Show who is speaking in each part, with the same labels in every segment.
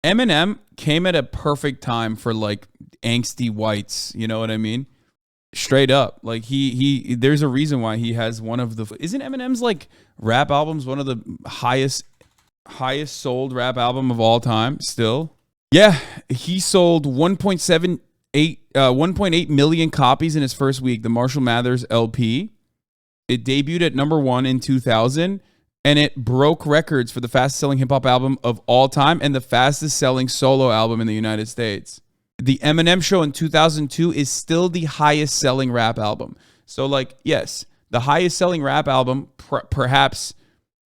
Speaker 1: Eminem came at a perfect time for like angsty whites. You know what I mean? Straight up. Like he there's a reason why he has one of the, isn't Eminem's like rap albums one of the highest sold rap album of all time still? Yeah, he sold 1.8 million copies in his first week, the Marshall Mathers LP. It debuted at #1 in 2000, and it broke records for the fastest selling hip hop album of all time and the fastest selling solo album in the United States. The Eminem Show in 2002 is still the highest selling rap album. So like, yes, the highest selling rap album perhaps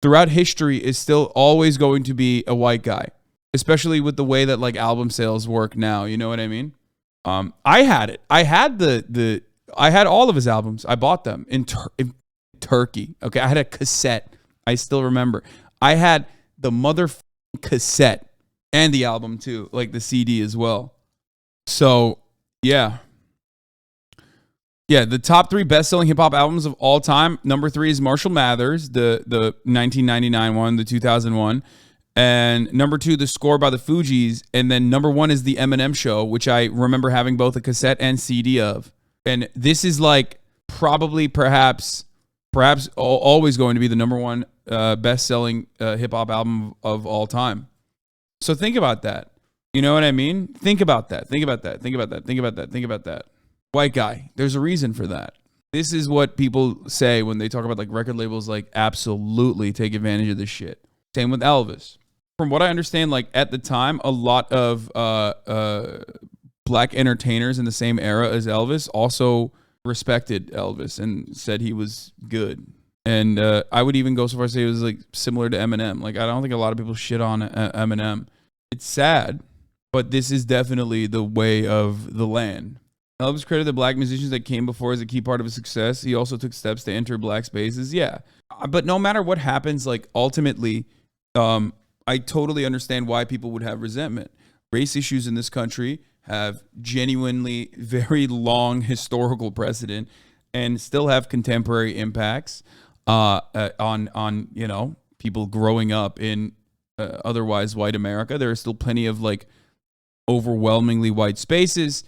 Speaker 1: throughout history is still always going to be a white guy, especially with the way that like album sales work now. You know what I mean? I had it. I had I had all of his albums. I bought them in Turkey. Okay, I had a cassette. I still remember. I had the motherfucking cassette and the album too, like the CD as well. So yeah. Yeah, the top 3 best-selling hip-hop albums of all time. Number 3 is Marshall Mathers, the 1999 one, the 2001. And number 2, The Score by the Fugees. And then number 1 is The Eminem Show, which I remember having both a cassette and CD of. And this is like probably, perhaps always going to be the number 1 best-selling hip-hop album of all time. So think about that. You know what I mean? Think about that. Think about that. Think about that. Think about that. Think about that. White guy. There's a reason for that. This is what people say when they talk about like record labels, like absolutely take advantage of this shit. Same with Elvis. From what I understand, like at the time, a lot of black entertainers in the same era as Elvis also respected Elvis and said he was good. And I would even go so far as to say it was like similar to Eminem. Like I don't think a lot of people shit on Eminem. It's sad, but this is definitely the way of the land. Elvis credited the black musicians that came before as a key part of his success. He also took steps to enter black spaces. Yeah. But no matter what happens, like ultimately, I totally understand why people would have resentment. Race issues in this country have genuinely very long historical precedent and still have contemporary impacts on you know, people growing up in otherwise white America. There are still plenty of like overwhelmingly white spaces.